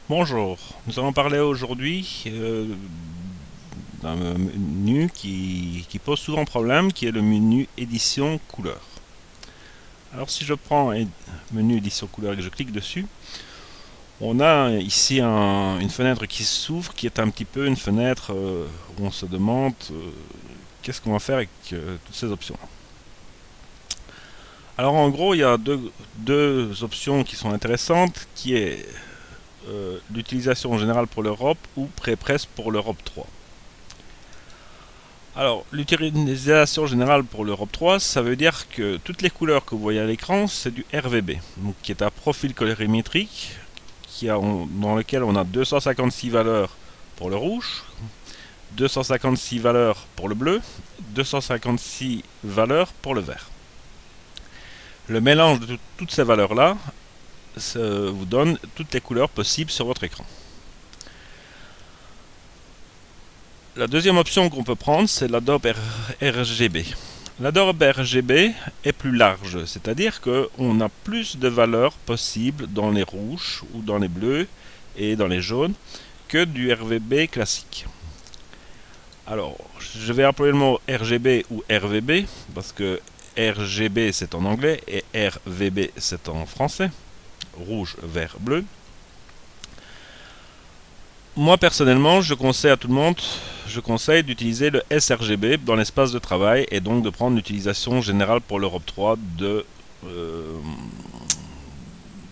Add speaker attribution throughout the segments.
Speaker 1: Bonjour, nous allons parler aujourd'hui d'un menu qui pose souvent problème, qui est le menu édition couleur. Alors si je prends menu édition couleur et que je clique dessus, on a ici une fenêtre qui s'ouvre, qui est un petit peu une fenêtre où on se demande qu'est-ce qu'on va faire avec toutes ces options. Alors en gros, il y a deux options qui sont intéressantes, qui est l'utilisation générale pour l'Europe ou pré-presse pour l'Europe 3. Alors, l'utilisation générale pour l'Europe 3, ça veut dire que toutes les couleurs que vous voyez à l'écran, c'est du RVB, donc qui est un profil colorimétrique dans lequel on a 256 valeurs pour le rouge, 256 valeurs pour le bleu, 256 valeurs pour le vert. Le mélange de toutes ces valeurs-là vous donne toutes les couleurs possibles sur votre écran. La deuxième option qu'on peut prendre, c'est l'Adobe RGB. L'Adobe RGB est plus large, c'est-à-dire qu'on a plus de valeurs possibles dans les rouges ou dans les bleus et dans les jaunes que du RVB classique. Alors, je vais employer le mot RGB ou RVB parce que RGB c'est en anglais et RVB c'est en français. Rouge, vert, bleu. Moi personnellement, je conseille à tout le monde, d'utiliser le sRGB dans l'espace de travail et donc de prendre l'utilisation générale pour l'Europe 3 de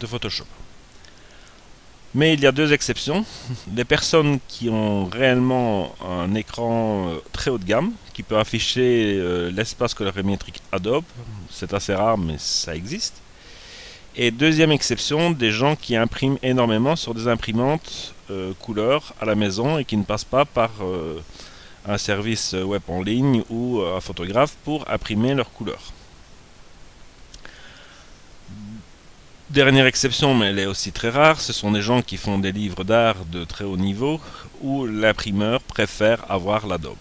Speaker 1: Photoshop. Mais il y a deux exceptions. Les personnes qui ont réellement un écran très haut de gamme, qui peut afficher l'espace colorimétrique Adobe, c'est assez rare mais ça existe. Et deuxième exception, des gens qui impriment énormément sur des imprimantes couleur à la maison et qui ne passent pas par un service web en ligne ou un photographe pour imprimer leurs couleurs. Dernière exception, mais elle est aussi très rare, ce sont des gens qui font des livres d'art de très haut niveau où l'imprimeur préfère avoir l'Adobe.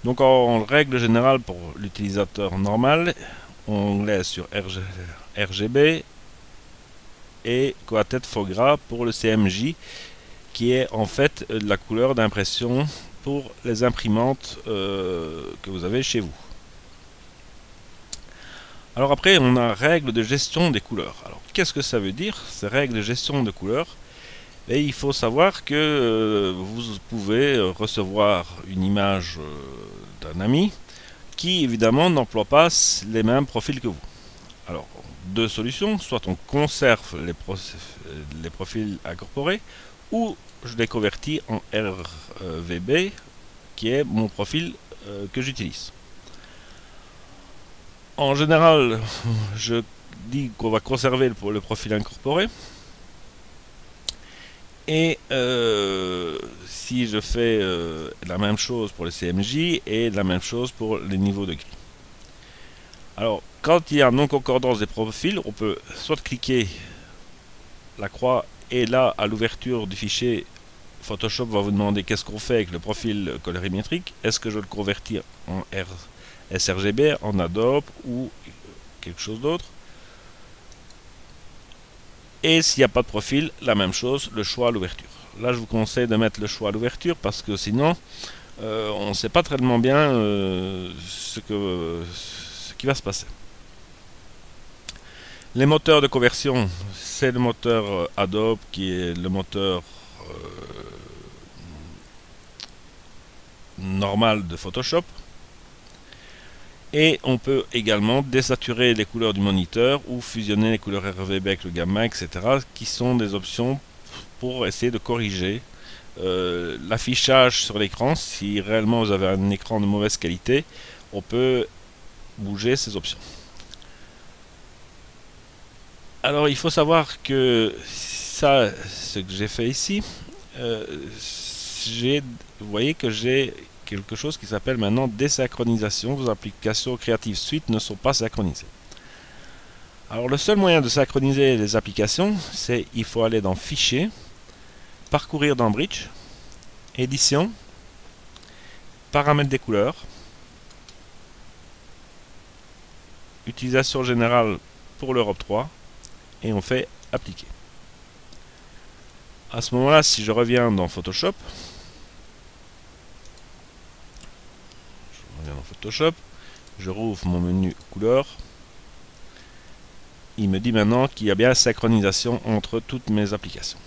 Speaker 1: Donc en règle générale pour l'utilisateur normal, on laisse sur RGB et Coated Fogra pour le CMJ qui est en fait la couleur d'impression pour les imprimantes que vous avez chez vous. Alors après on a règles de gestion des couleurs. Alors qu'est-ce que ça veut dire ces règles de gestion de couleurs? Et il faut savoir que vous pouvez recevoir une image d'un ami qui évidemment n'emploie pas les mêmes profils que vous. Alors, deux solutions, soit on conserve les profils incorporés, ou je les convertis en RVB, qui est mon profil que j'utilise. En général, je dis qu'on va conserver le profil incorporé. Et si je fais la même chose pour les CMJ et la même chose pour les niveaux de gris. Alors, quand il y a non-concordance des profils, on peut soit cliquer la croix et là, à l'ouverture du fichier, Photoshop va vous demander qu'est-ce qu'on fait avec le profil colorimétrique. Est-ce que je le convertis en sRGB, en Adobe ou quelque chose d'autre? Et s'il n'y a pas de profil, la même chose, le choix à l'ouverture. Là, je vous conseille de mettre le choix à l'ouverture parce que sinon, on ne sait pas tellement bien ce qui va se passer. Les moteurs de conversion, c'est le moteur Adobe qui est le moteur normal de Photoshop. Et on peut également désaturer les couleurs du moniteur ou fusionner les couleurs RVB avec le gamma, etc. qui sont des options pour essayer de corriger l'affichage sur l'écran. Si réellement vous avez un écran de mauvaise qualité, on peut bouger ces options. Alors il faut savoir que ça, ce que j'ai fait ici, vous voyez que j'ai quelque chose qui s'appelle maintenant désynchronisation. Vos applications Creative Suite ne sont pas synchronisées. Alors le seul moyen de synchroniser les applications, c'est il faut aller dans Fichier, parcourir dans Bridge, Édition, Paramètres des couleurs, Utilisation générale pour l'Europe 3, et on fait Appliquer. À ce moment-là, si je reviens dans Photoshop, je rouvre mon menu couleur. Il me dit maintenant qu'il y a bien synchronisation entre toutes mes applications.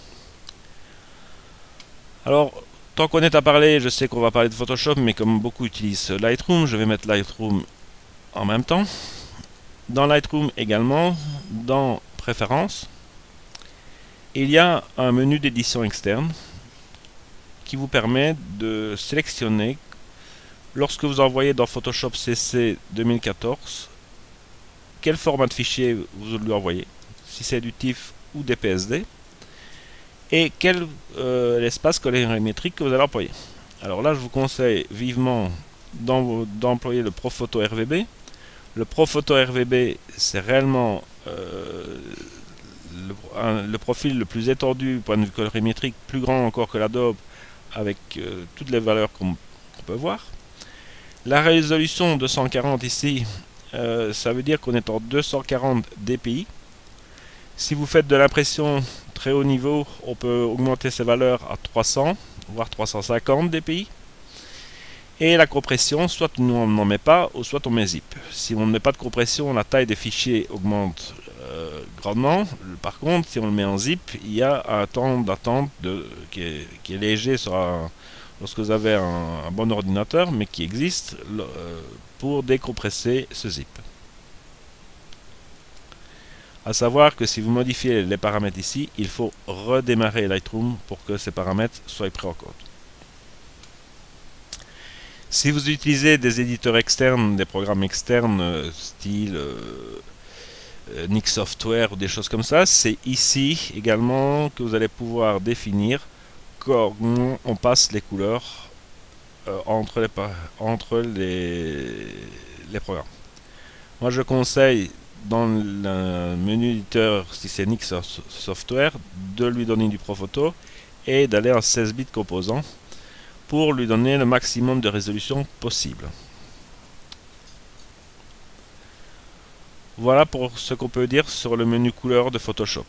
Speaker 1: Alors, tant qu'on est à parler, je sais qu'on va parler de Photoshop, mais comme beaucoup utilisent Lightroom, je vais mettre Lightroom en même temps. Dans Lightroom également, dans Préférences, il y a un menu d'édition externe qui vous permet de sélectionner, lorsque vous envoyez dans Photoshop CC 2014, quel format de fichier vous lui envoyez, si c'est du TIFF ou des PSD, et quel l'espace colorimétrique que vous allez employer. Alors là, je vous conseille vivement d'employer le Profoto RVB. Le Profoto RVB, c'est réellement le profil le plus étendu, point de vue colorimétrique, plus grand encore que l'Adobe, avec toutes les valeurs qu'on peut voir. La résolution 240 ici, ça veut dire qu'on est en 240 dpi. Si vous faites de l'impression très haut niveau, on peut augmenter ces valeurs à 300, voire 350 dpi. Et la compression, soit on n'en met pas, ou soit on met zip. Si on ne met pas de compression, la taille des fichiers augmente grandement. Par contre, si on le met en zip, il y a un temps d'attente qui est léger lorsque vous avez un bon ordinateur, mais qui existe pour décompresser ce zip. À savoir que si vous modifiez les paramètres ici, il faut redémarrer Lightroom pour que ces paramètres soient pris en compte. Si vous utilisez des éditeurs externes, des programmes externes, style Nik Software ou des choses comme ça, c'est ici également que vous allez pouvoir définir comment on passe les couleurs entre les programmes. Moi, je conseille dans le menu éditeur, si c'est Nik Software, de lui donner du Profoto et d'aller en 16 bits composants pour lui donner le maximum de résolution possible. Voilà pour ce qu'on peut dire sur le menu couleur de Photoshop.